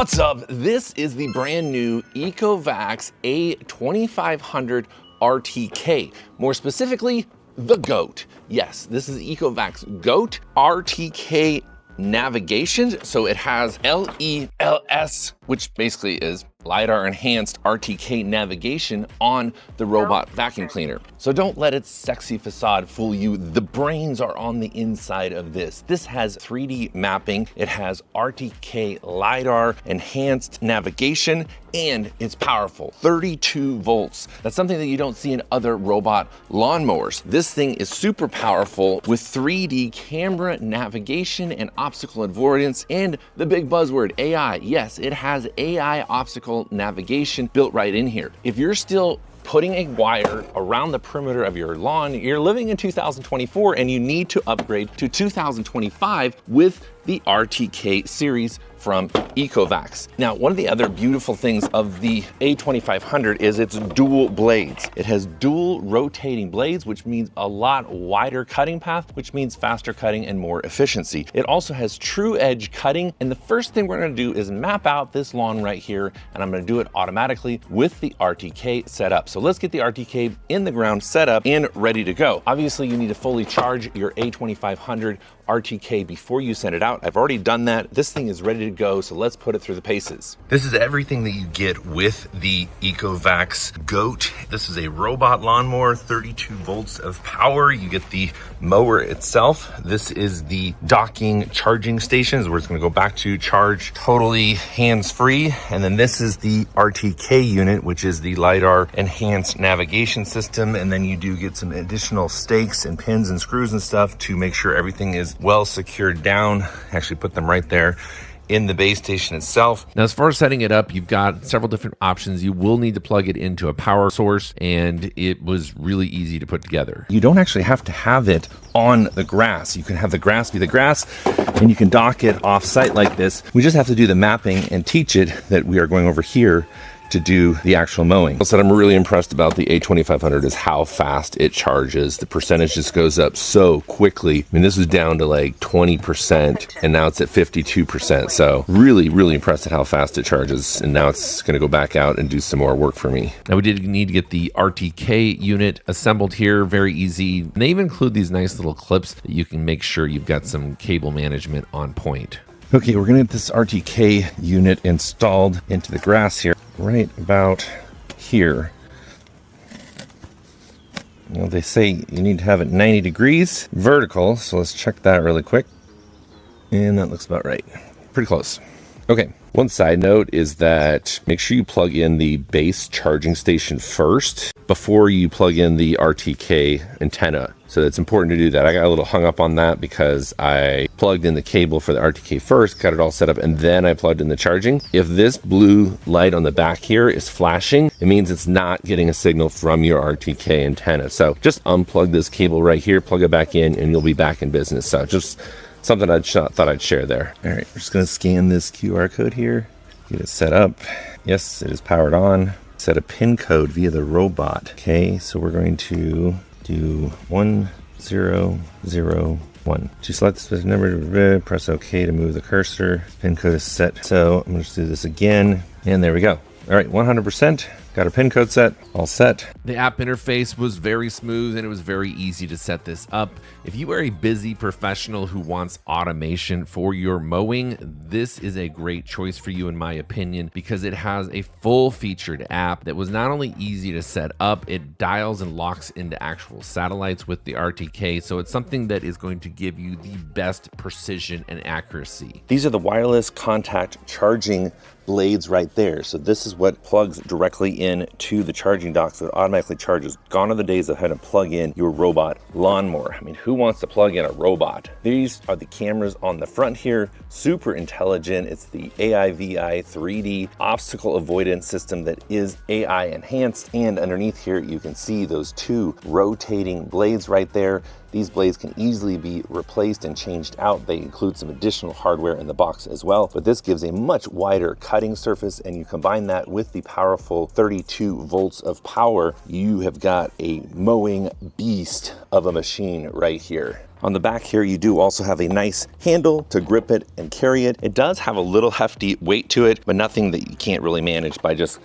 What's up? This is the brand new ECOVACS A2500 RTK. More specifically, the GOAT. Yes, this is ECOVACS GOAT RTK navigation. So it has LELS, which basically is LiDAR-enhanced RTK navigation on the robot vacuum cleaner. So don't let its sexy facade fool you. The brains are on the inside of this. This has 3D mapping. It has RTK LiDAR-enhanced navigation, and it's powerful, 32 volts. That's something that you don't see in other robot lawnmowers. This thing is super powerful with 3D camera navigation and obstacle avoidance, and the big buzzword, AI. Yes, it has AI obstacle navigation built right in here. If you're still putting a wire around the perimeter of your lawn, you're living in 2024 and you need to upgrade to 2025 with the RTK series from ECOVACS. Now, one of the other beautiful things of the A2500 is its dual blades. It has dual rotating blades, which means a lot wider cutting path, which means faster cutting and more efficiency. It also has true edge cutting. And the first thing we're gonna do is map out this lawn right here, and I'm gonna do it automatically with the RTK set up. So let's get the RTK in the ground set up and ready to go. Obviously, you need to fully charge your A2500 RTK before you send it out. I've already done that. This thing is ready to go, so let's put it through the paces. This is everything that you get with the ECOVACS GOAT. This is a robot lawnmower, 32 volts of power. You get the mower itself. This is the docking charging stations where it's gonna go back to charge totally hands-free. And then this is the RTK unit, which is the LiDAR-enhanced navigation system. And then you do get some additional stakes and pins and screws and stuff to make sure everything is well secured down. Actually put them right there in the base station itself. Now, as far as setting it up, you've got several different options. You will need to plug it into a power source, and it was really easy to put together. You don't actually have to have it on the grass. You can have the grass be the grass, and you can dock it off site like this. We just have to do the mapping and teach it that we are going over here to do the actual mowing. What I'm really impressed about the A2500 is how fast it charges. The percentage just goes up so quickly. I mean, this was down to like 20% and now it's at 52%. So really, really impressed at how fast it charges. And now it's gonna go back out and do some more work for me. Now we did need to get the RTK unit assembled here, very easy. And they even include these nice little clips that you can make sure you've got some cable management on point. Okay, we're gonna get this RTK unit installed into the grass here, right about here. Well, they say you need to have it 90 degrees vertical, so let's check that really quick. And that looks about right. Pretty close. Okay, one side note is that make sure you plug in the base charging station first before you plug in the RTK antenna. So it's important to do that. I got a little hung up on that because I plugged in the cable for the RTK first, got it all set up, and then I plugged in the charging. If this blue light on the back here is flashing, it means it's not getting a signal from your RTK antenna. So just unplug this cable right here, plug it back in, and you'll be back in business. So just something I thought I'd share there. All right, we're just gonna scan this QR code here, get it set up. Yes, it is powered on. Set a pin code via the robot. Okay, so we're going to do 1001. To select the specific number, press OK to move the cursor. Pin code is set. So I'm gonna just do this again, and there we go. All right, 100%. Got our pin code set, all set. The app interface was very smooth and it was very easy to set this up. If you are a busy professional who wants automation for your mowing, this is a great choice for you in my opinion, because it has a full featured app that was not only easy to set up, it dials and locks into actual satellites with the RTK. So it's something that is going to give you the best precision and accuracy. These are the wireless contact charging blades right there. So this is what plugs directly in to the charging dock, so it automatically charges. Gone are the days of having to plug in your robot lawnmower. I mean, who wants to plug in a robot? These are the cameras on the front here, super intelligent. It's the AIVI 3D obstacle avoidance system that is AI enhanced. And underneath here, you can see those two rotating blades right there. These blades can easily be replaced and changed out. They include some additional hardware in the box as well, but this gives a much wider cutting surface, and you combine that with the powerful 32 volts of power, you have got a mowing beast of a machine right here. On the back here, you do also have a nice handle to grip it and carry it. It does have a little hefty weight to it, but nothing that you can't really manage by just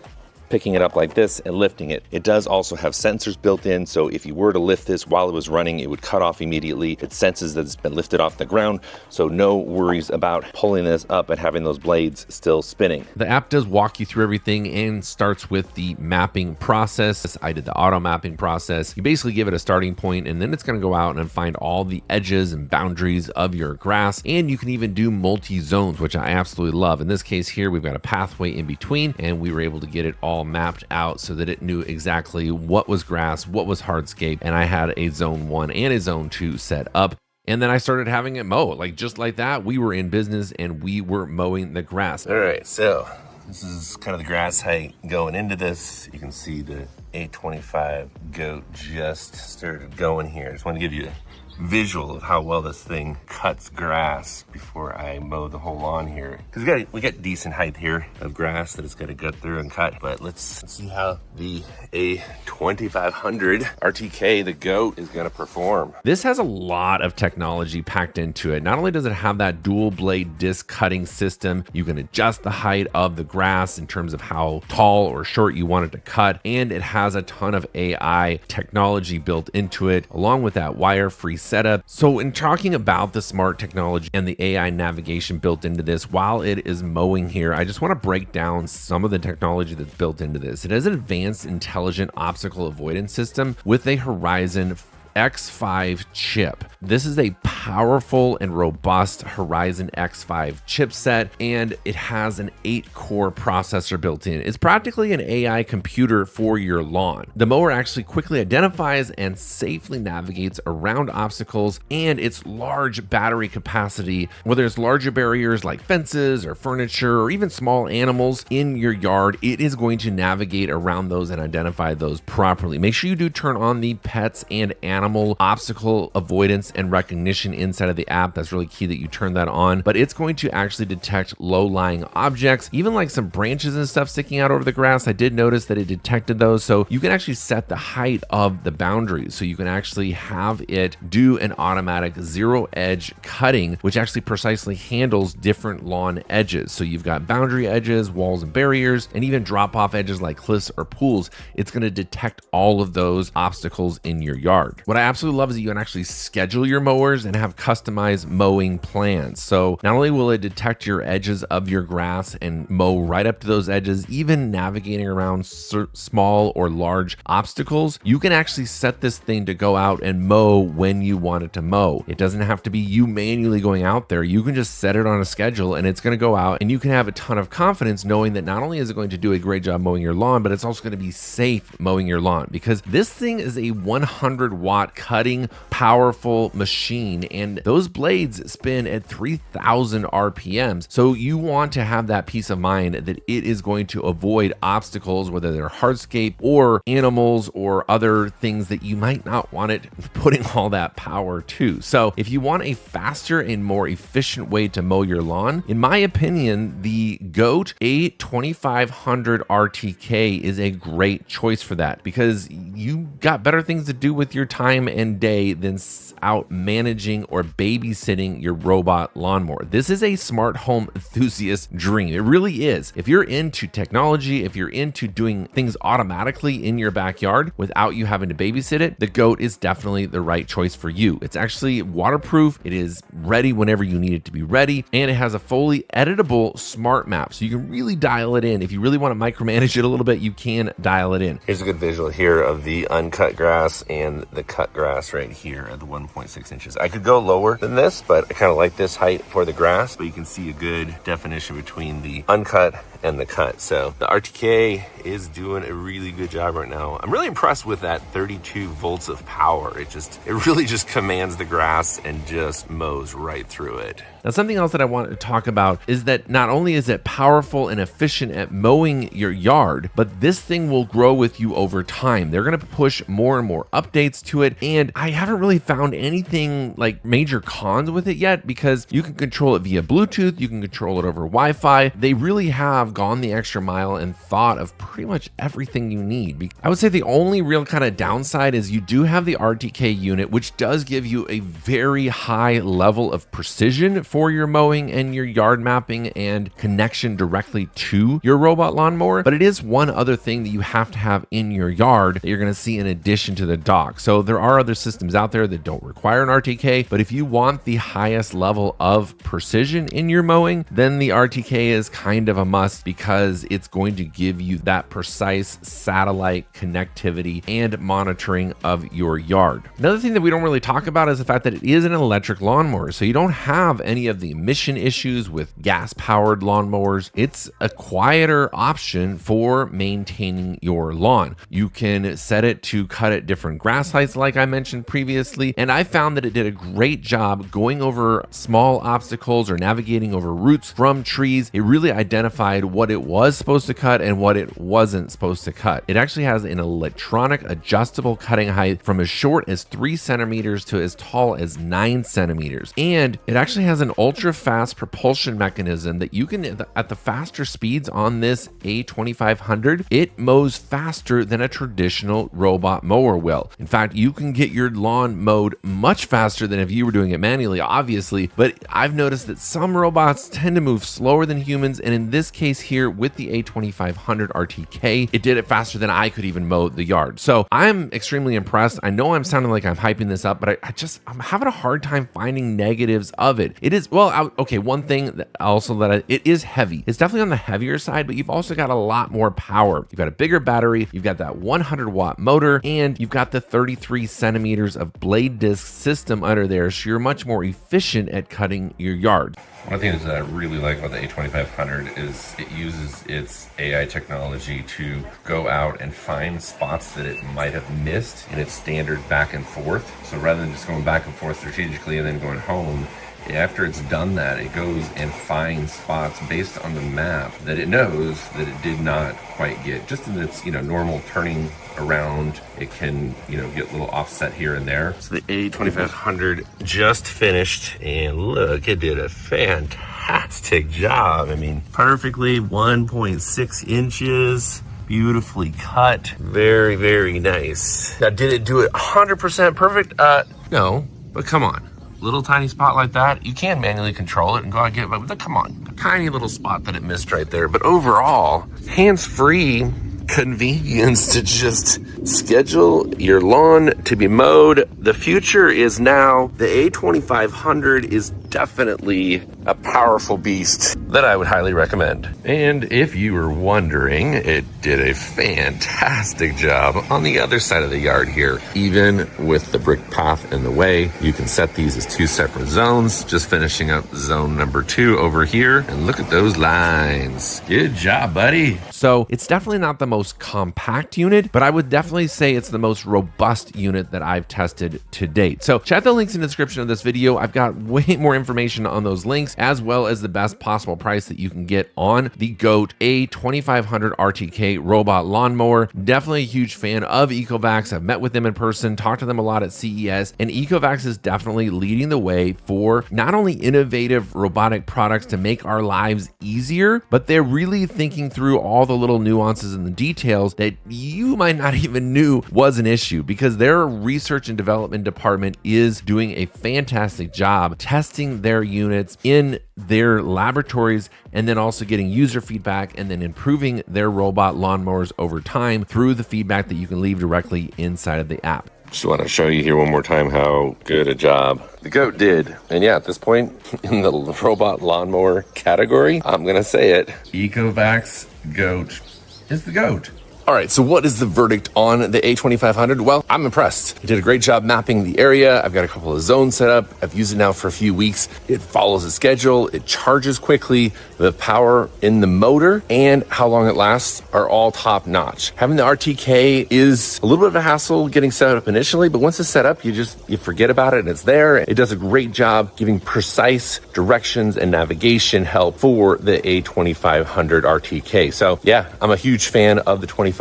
picking it up like this and lifting it. It does also have sensors built in, so if you were to lift this while it was running, it would cut off immediately. It senses that it's been lifted off the ground, so no worries about pulling this up and having those blades still spinning. The app does walk you through everything and starts with the mapping process. I did the auto mapping process. You basically give it a starting point, and then it's gonna go out and find all the edges and boundaries of your grass, and you can even do multi-zones, which I absolutely love. In this case here, we've got a pathway in between, and we were able to get it all mapped out so that it knew exactly what was grass, what was hardscape, and I had a zone 1 and a zone 2 set up. And then I started having it mow. Like just like that, we were in business and we were mowing the grass. All right, so this is kind of the grass height going into this. You can see the A25 GOAT just started going here. I just want to give you a visual of how well this thing cuts grass before I mow the whole lawn here. Because we got decent height here of grass that it's gonna gut through and cut. But let's see how the A2500 RTK, the GOAT, is gonna perform. This has a lot of technology packed into it. Not only does it have that dual blade disc cutting system, you can adjust the height of the grass in terms of how tall or short you want it to cut, and it has a ton of AI technology built into it, along with that wire-free setup. So in talking about the smart technology and the AI navigation built into this while it is mowing here, I just want to break down some of the technology that's built into this. It has an advanced intelligent obstacle avoidance system with a Horizon X5 chip. This is a powerful and robust Horizon X5 chipset, and it has an 8-core processor built in. It's practically an AI computer for your lawn. The mower actually quickly identifies and safely navigates around obstacles, and its large battery capacity, whether it's larger barriers like fences or furniture or even small animals in your yard, it is going to navigate around those and identify those properly. Make sure you do turn on the pets and animal obstacle avoidance and recognition inside of the app. That's really key that you turn that on, but it's going to actually detect low-lying objects, even like some branches and stuff sticking out over the grass. I did notice that it detected those, so you can actually set the height of the boundaries, so you can actually have it do an automatic zero edge cutting, which actually precisely handles different lawn edges. So you've got boundary edges, walls and barriers, and even drop-off edges like cliffs or pools. It's going to detect all of those obstacles in your yard. What I absolutely love is that you can actually schedule your mowers and have customized mowing plans. So not only will it detect your edges of your grass and mow right up to those edges, even navigating around small or large obstacles, you can actually set this thing to go out and mow when you want it to mow. It doesn't have to be you manually going out there. You can just set it on a schedule and it's going to go out, and you can have a ton of confidence knowing that not only is it going to do a great job mowing your lawn, but it's also going to be safe mowing your lawn, because this thing is a 100-watt cutting powerful machine, and those blades spin at 3,000 RPMs. So you want to have that peace of mind that it is going to avoid obstacles, whether they're hardscape or animals or other things that you might not want it putting all that power to. So if you want a faster and more efficient way to mow your lawn, in my opinion, the GOAT A2500 RTK is a great choice for that, because you got better things to do with your time and day than out managing or babysitting your robot lawnmower. This is a smart home enthusiast dream. It really is. If you're into technology, if you're into doing things automatically in your backyard without you having to babysit it, the GOAT is definitely the right choice for you. It's actually waterproof. It is ready whenever you need it to be ready, and it has a fully editable smart map, so you can really dial it in. If you really want to micromanage it a little bit, you can dial it in. Here's a good visual here of the uncut grass and the cut grass right here at the 1.6 inches. I could go lower than this, but I kind of like this height for the grass. But you can see a good definition between the uncut and the cut. So the RTK is doing a really good job right now. I'm really impressed with that 32 volts of power. It really just commands the grass and just mows right through it. Now, something else that I want to talk about is that not only is it powerful and efficient at mowing your yard, but this thing will grow with you over time. They're going to push more and more updates to it, and I haven't really found anything like major cons with it yet, because you can control it via Bluetooth, you can control it over Wi-Fi. They really have gone the extra mile and thought of pretty much everything you need. I would say the only real kind of downside is you do have the RTK unit, which does give you a very high level of precision for your mowing and your yard mapping and connection directly to your robot lawnmower. But it is one other thing that you have to have in your yard that you're going to see in addition to the dock. So there are other systems out there that don't require an RTK, but if you want the highest level of precision in your mowing, then the RTK is kind of a must, because it's going to give you that precise satellite connectivity and monitoring of your yard. Another thing that we don't really talk about is the fact that it is an electric lawnmower, so you don't have any of the emission issues with gas-powered lawnmowers. It's a quieter option for maintaining your lawn. You can set it to cut at different grass heights, like I mentioned previously, and I found that it did a great job going over small obstacles or navigating over roots from trees. It really identified what it was supposed to cut and what it wasn't supposed to cut. It actually has an electronic adjustable cutting height from as short as 3 centimeters to as tall as 9 centimeters. And it actually has an ultra fast propulsion mechanism that you can, at the faster speeds on this A2500, it mows faster than a traditional robot mower will. In fact, you can get your lawn mowed much faster than if you were doing it manually, obviously, but I've noticed that some robots tend to move slower than humans, and in this case here with the A2500 RTK, it did it faster than I could even mow the yard. So I'm extremely impressed. I know I'm sounding like I'm hyping this up, but I'm having a hard time finding negatives of it. It is, well, okay, one thing that it is heavy. It's definitely on the heavier side, but you've also got a lot more power. You've got a bigger battery, you've got that 100-watt motor, and you've got the 33 centimeters of blade disc system under there, so you're much more efficient at cutting your yard. One of the things that I really like about the A2500 is it uses its AI technology to go out and find spots that it might have missed in its standard back and forth. So rather than just going back and forth strategically and then going home, after it's done that, it goes and finds spots based on the map that it knows that it did not quite get. Just in its, normal turning around, it can, get a little offset here and there. So the A2500 just finished, and look, it did a fantastic job. I mean, perfectly 1.6 inches. Beautifully cut. Very, very nice. Now, did it do it 100% perfect? No, but come on. Little tiny spot like that, you can manually control it and go out and get it, but come on, a tiny little spot that it missed right there. But overall, hands-free convenience to just schedule your lawn to be mowed. The future is now. The A2500 is definitely a powerful beast that I would highly recommend. And if you were wondering, it did a fantastic job on the other side of the yard here. Even with the brick path in the way, you can set these as 2 separate zones. Just finishing up zone number 2 over here, and look at those lines. Good job, buddy. So it's definitely not the most compact unit, but I would definitely say it's the most robust unit that I've tested to date. So check the links in the description of this video. I've got way more information on those links, as well as the best possible price that you can get on the GOAT A2500 RTK robot lawnmower. Definitely a huge fan of ECOVACS. I've met with them in person, talked to them a lot at CES, and ECOVACS is definitely leading the way for not only innovative robotic products to make our lives easier, but they're really thinking through all the little nuances and the details that you might not even knew was an issue, because their research and development department is doing a fantastic job testing their units in their laboratories, and then also getting user feedback and then improving their robot lawnmowers over time through the feedback that you can leave directly inside of the app. Just want to show you here one more time how good a job the GOAT did. And yeah, at this point in the robot lawnmower category, I'm going to say it. ECOVACS GOAT is the GOAT. All right, so what is the verdict on the A2500? Well, I'm impressed. It did a great job mapping the area. I've got a couple of zones set up. I've used it now for a few weeks. It follows a schedule. It charges quickly. The power in the motor and how long it lasts are all top notch. Having the RTK is a little bit of a hassle getting set up initially, but once it's set up, you forget about it and it's there. It does a great job giving precise directions and navigation help for the A2500 RTK. So yeah, I'm a huge fan of the 2500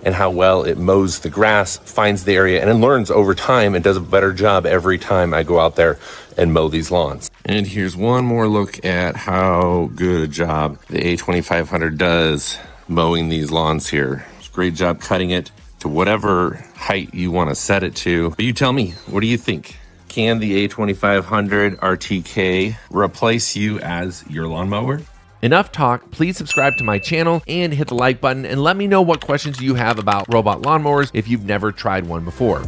and how well it mows the grass, finds the area, and it learns over time and does a better job every time I go out there and mow these lawns. And here's one more look at how good a job the A2500 does mowing these lawns here. It's a great job cutting it to whatever height you want to set it to. But you tell me, what do you think? Can the A2500 RTK replace you as your lawnmower? Enough talk. Please subscribe to my channel and hit the like button and let me know what questions you have about robot lawnmowers if you've never tried one before.